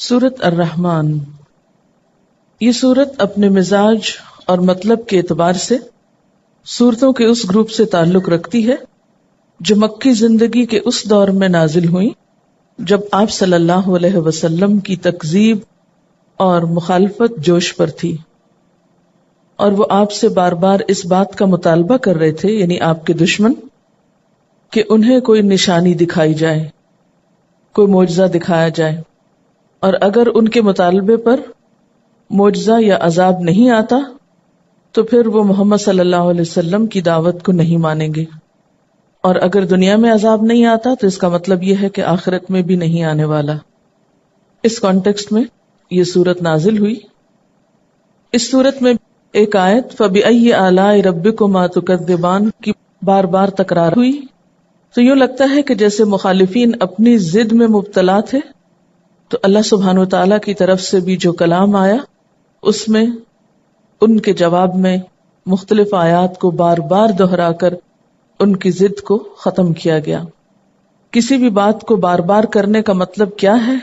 سورۃ الرحمن، یہ سورت اپنے مزاج اور مطلب کے اعتبار سے سورتوں کے اس گروپ سے تعلق رکھتی ہے جو مکی زندگی کے اس دور میں نازل ہوئی جب آپ صلی اللہ علیہ وسلم کی تکذیب اور مخالفت جوش پر تھی، اور وہ آپ سے بار بار اس بات کا مطالبہ کر رہے تھے، یعنی آپ کے دشمن، کہ انہیں کوئی نشانی دکھائی جائے، کوئی معجزہ دکھایا جائے، اور اگر ان کے مطالبے پر معجزہ یا عذاب نہیں آتا تو پھر وہ محمد صلی اللہ علیہ وسلم کی دعوت کو نہیں مانیں گے، اور اگر دنیا میں عذاب نہیں آتا تو اس کا مطلب یہ ہے کہ آخرت میں بھی نہیں آنے والا۔ اس کانٹیکسٹ میں یہ سورت نازل ہوئی۔ اس سورت میں ایک آیت فَبِأَيِّ آلَاءِ رَبِّكُمَا تُكَذِّبَانِ کی بار بار تکرار ہوئی، تو یوں لگتا ہے کہ جیسے مخالفین اپنی ضد میں مبتلا تھے، تو اللہ سبحانہ وتعالیٰ کی طرف سے بھی جو کلام آیا اس میں ان کے جواب میں مختلف آیات کو بار بار دہرا کر ان کی ضد کو ختم کیا گیا۔ کسی بھی بات کو بار بار کرنے کا مطلب کیا ہے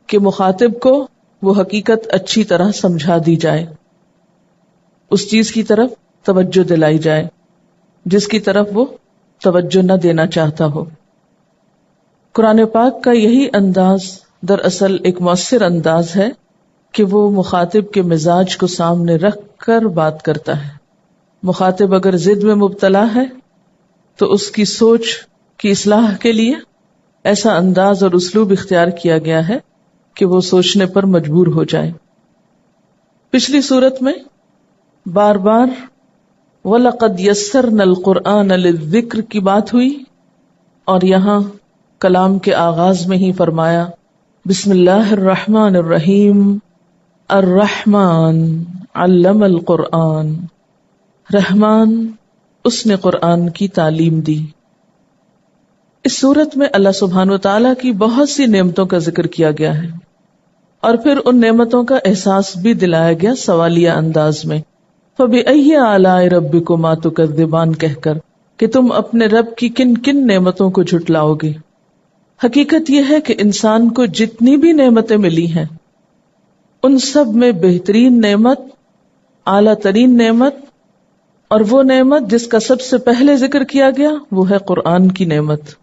کہ مخاطب کو وہ حقیقت اچھی طرح سمجھا دی جائے، اس چیز کی طرف توجہ دلائی جائے جس کی طرف وہ توجہ نہ دینا چاہتا ہو۔ قرآن پاک کا یہی انداز دراصل ایک مؤثر انداز ہے کہ وہ مخاطب کے مزاج کو سامنے رکھ کر بات کرتا ہے۔ مخاطب اگر ضد میں مبتلا ہے تو اس کی سوچ کی اصلاح کے لیے ایسا انداز اور اسلوب اختیار کیا گیا ہے کہ وہ سوچنے پر مجبور ہو جائے۔ پچھلی صورت میں بار بار وَلَقَدْ يَسَّرْنَا الْقُرْآنَ لِلذِّكْرِ کی بات ہوئی، اور یہاں کلام کے آغاز میں ہی فرمایا بسم اللہ الرحمن الرحیم، الرحمن علم القرآن، رحمان اس نے قرآن کی تعلیم دی۔ اس صورت میں اللہ سبحانہ وتعالیٰ کی بہت سی نعمتوں کا ذکر کیا گیا ہے، اور پھر ان نعمتوں کا احساس بھی دلایا گیا سوالیہ انداز میں، فَبِأَيِّ آلَاءِ رَبِّكُمَا تُكَذِّبَانِ کہہ کر کہ تم اپنے رب کی کن کن نعمتوں کو جھٹلاؤ گے۔ حقیقت یہ ہے کہ انسان کو جتنی بھی نعمتیں ملی ہیں ان سب میں بہترین نعمت، اعلیٰ ترین نعمت، اور وہ نعمت جس کا سب سے پہلے ذکر کیا گیا وہ ہے قرآن کی نعمت۔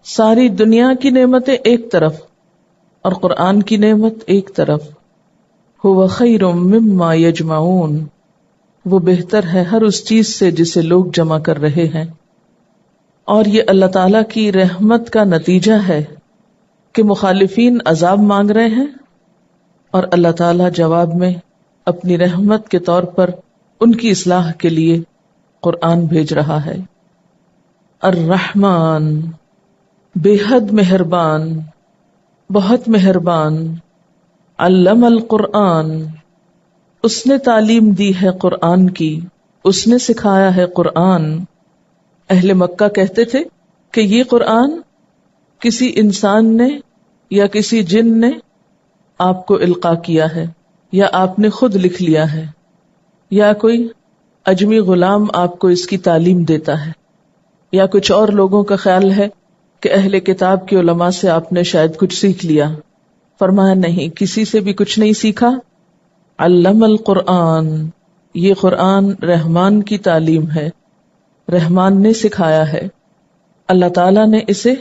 ساری دنیا کی نعمتیں ایک طرف اور قرآن کی نعمت ایک طرف۔ هو خیر مما یجمعون، وہ بہتر ہے ہر اس چیز سے جسے لوگ جمع کر رہے ہیں۔ اور یہ اللہ تعالیٰ کی رحمت کا نتیجہ ہے کہ مخالفین عذاب مانگ رہے ہیں اور اللہ تعالیٰ جواب میں اپنی رحمت کے طور پر ان کی اصلاح کے لیے قرآن بھیج رہا ہے۔ الرحمن، بے حد مہربان، بہت مہربان، علم القرآن، اس نے تعلیم دی ہے قرآن کی، اس نے سکھایا ہے قرآن۔ اہل مکہ کہتے تھے کہ یہ قرآن کسی انسان نے یا کسی جن نے آپ کو القاء کیا ہے، یا آپ نے خود لکھ لیا ہے، یا کوئی اجمی غلام آپ کو اس کی تعلیم دیتا ہے، یا کچھ اور لوگوں کا خیال ہے کہ اہل کتاب کے علماء سے آپ نے شاید کچھ سیکھ لیا۔ فرمایا نہیں، کسی سے بھی کچھ نہیں سیکھا۔ علم القرآن، یہ قرآن رحمان کی تعلیم ہے، رحمان نے سکھایا ہے۔ اللہ تعالیٰ نے اسے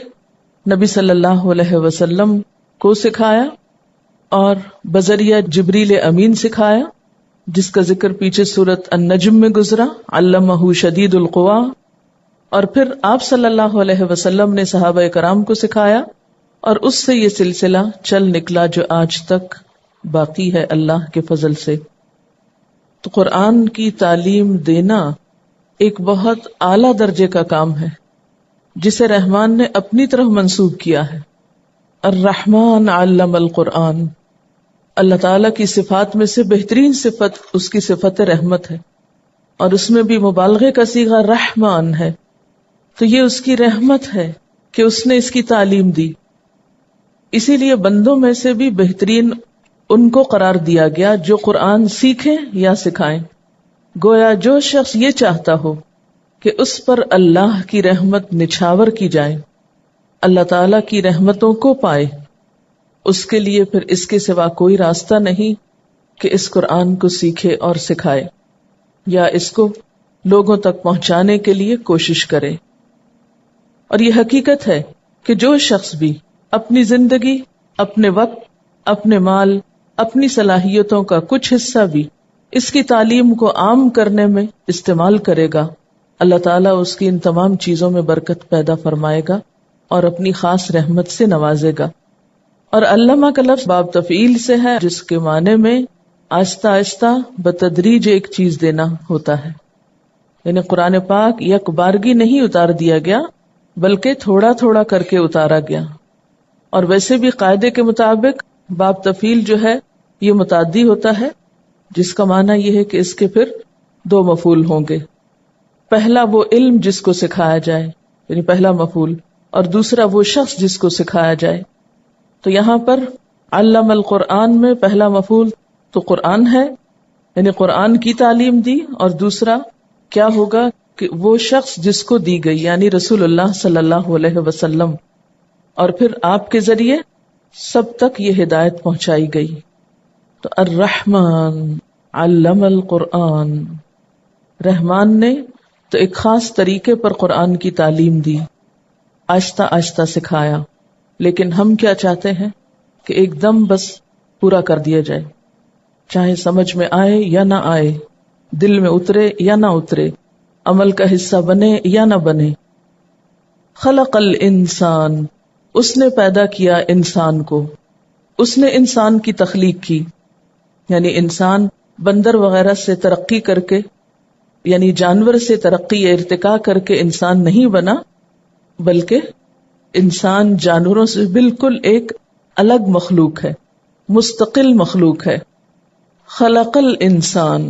نبی صلی اللہ علیہ وسلم کو سکھایا اور بذریعہ جبریل امین سکھایا، جس کا ذکر پیچھے سورۃ النجم میں گزرا، علمہ شدید القوا۔ اور پھر آپ صلی اللہ علیہ وسلم نے صحابہ کرام کو سکھایا، اور اس سے یہ سلسلہ چل نکلا جو آج تک باقی ہے اللہ کے فضل سے۔ تو قرآن کی تعلیم دینا ایک بہت اعلیٰ درجے کا کام ہے جسے رحمان نے اپنی طرف منسوب کیا ہے۔ الرحمن علم القرآن، اللہ تعالیٰ کی صفات میں سے بہترین صفت اس کی صفت رحمت ہے، اور اس میں بھی مبالغے کا صیغہ رحمان ہے، تو یہ اس کی رحمت ہے کہ اس نے اس کی تعلیم دی۔ اسی لیے بندوں میں سے بھی بہترین ان کو قرار دیا گیا جو قرآن سیکھیں یا سکھائیں۔ گویا جو شخص یہ چاہتا ہو کہ اس پر اللہ کی رحمت نچھاور کی جائے، اللہ تعالیٰ کی رحمتوں کو پائے، اس کے لیے پھر اس کے سوا کوئی راستہ نہیں کہ اس قرآن کو سیکھے اور سکھائے یا اس کو لوگوں تک پہنچانے کے لیے کوشش کرے۔ اور یہ حقیقت ہے کہ جو شخص بھی اپنی زندگی، اپنے وقت، اپنے مال، اپنی صلاحیتوں کا کچھ حصہ بھی اس کی تعلیم کو عام کرنے میں استعمال کرے گا، اللہ تعالیٰ اس کی ان تمام چیزوں میں برکت پیدا فرمائے گا اور اپنی خاص رحمت سے نوازے گا۔ اور علامہ کا لفظ باب تفعیل سے ہے، جس کے معنی میں آہستہ آہستہ بتدریج ایک چیز دینا ہوتا ہے، یعنی قرآن پاک یک بارگی نہیں اتار دیا گیا بلکہ تھوڑا تھوڑا کر کے اتارا گیا۔ اور ویسے بھی قاعدے کے مطابق باب تفعیل جو ہے یہ متعدی ہوتا ہے، جس کا معنی یہ ہے کہ اس کے پھر دو مفعول ہوں گے، پہلا وہ علم جس کو سکھایا جائے یعنی پہلا مفعول، اور دوسرا وہ شخص جس کو سکھایا جائے۔ تو یہاں پر علم القرآن میں پہلا مفعول تو قرآن ہے، یعنی قرآن کی تعلیم دی، اور دوسرا کیا ہوگا کہ وہ شخص جس کو دی گئی یعنی رسول اللہ صلی اللہ علیہ وسلم، اور پھر آپ کے ذریعے سب تک یہ ہدایت پہنچائی گئی۔ تو الرحمن علم القرآن، رحمان نے تو ایک خاص طریقے پر قرآن کی تعلیم دی، آہستہ آہستہ سکھایا، لیکن ہم کیا چاہتے ہیں کہ ایک دم بس پورا کر دیا جائے، چاہے سمجھ میں آئے یا نہ آئے، دل میں اترے یا نہ اترے، عمل کا حصہ بنے یا نہ بنے۔ خلق الانسان، اس نے پیدا کیا انسان کو، اس نے انسان کی تخلیق کی، یعنی انسان بندر وغیرہ سے ترقی کر کے، یعنی جانور سے ترقی یا ارتقاء کر کے انسان نہیں بنا، بلکہ انسان جانوروں سے بالکل ایک الگ مخلوق ہے، مستقل مخلوق ہے۔ خلق الانسان،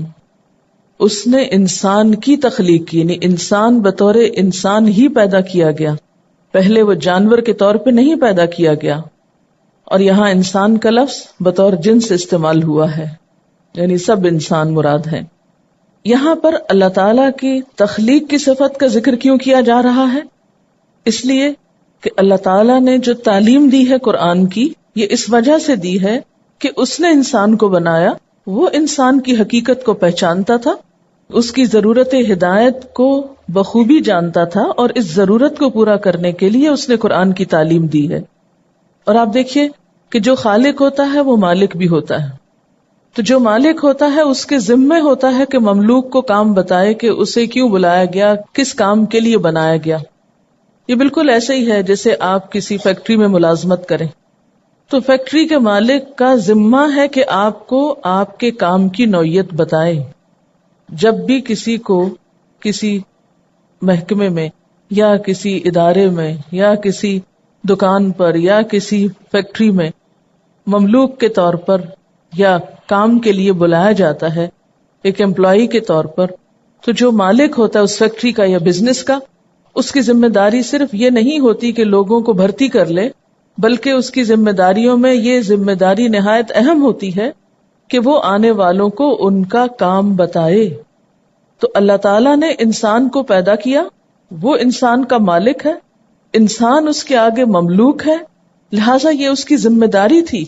اس نے انسان کی تخلیق کی، یعنی انسان بطور انسان ہی پیدا کیا گیا، پہلے وہ جانور کے طور پہ نہیں پیدا کیا گیا۔ اور یہاں انسان کا لفظ بطور جنس استعمال ہوا ہے، یعنی سب انسان مراد ہے۔ یہاں پر اللہ تعالیٰ کی تخلیق کی صفت کا ذکر کیوں کیا جا رہا ہے؟ اس لیے کہ اللہ تعالیٰ نے جو تعلیم دی ہے قرآن کی، یہ اس وجہ سے دی ہے کہ اس نے انسان کو بنایا، وہ انسان کی حقیقت کو پہچانتا تھا، اس کی ضرورت ہدایت کو بخوبی جانتا تھا، اور اس ضرورت کو پورا کرنے کے لیے اس نے قرآن کی تعلیم دی ہے۔ اور آپ دیکھیے کہ جو خالق ہوتا ہے وہ مالک بھی ہوتا ہے، تو جو مالک ہوتا ہے اس کے ذمے ہوتا ہے کہ مملوک کو کام بتائے کہ اسے کیوں بلایا گیا، کس کام کے لیے بنایا گیا۔ یہ بالکل ایسے ہی ہے جیسے آپ کسی فیکٹری میں ملازمت کریں تو فیکٹری کے مالک کا ذمہ ہے کہ آپ کو آپ کے کام کی نوعیت بتائے۔ جب بھی کسی کو کسی محکمے میں یا کسی ادارے میں یا کسی دکان پر یا کسی فیکٹری میں مملوک کے طور پر یا کام کے لیے بلایا جاتا ہے ایک امپلائی کے طور پر، تو جو مالک ہوتا ہے اس فیکٹری کا یا بزنس کا، اس کی ذمہ داری صرف یہ نہیں ہوتی کہ لوگوں کو بھرتی کر لے، بلکہ اس کی ذمہ داریوں میں یہ ذمہ داری نہایت اہم ہوتی ہے کہ وہ آنے والوں کو ان کا کام بتائے۔ تو اللہ تعالیٰ نے انسان کو پیدا کیا، وہ انسان کا مالک ہے، انسان اس کے آگے مملوک ہے، لہٰذا یہ اس کی ذمہ داری تھی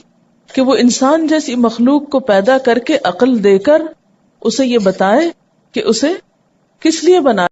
کہ وہ انسان جیسی مخلوق کو پیدا کر کے عقل دے کر اسے یہ بتائے کہ اسے کس لیے بنایا۔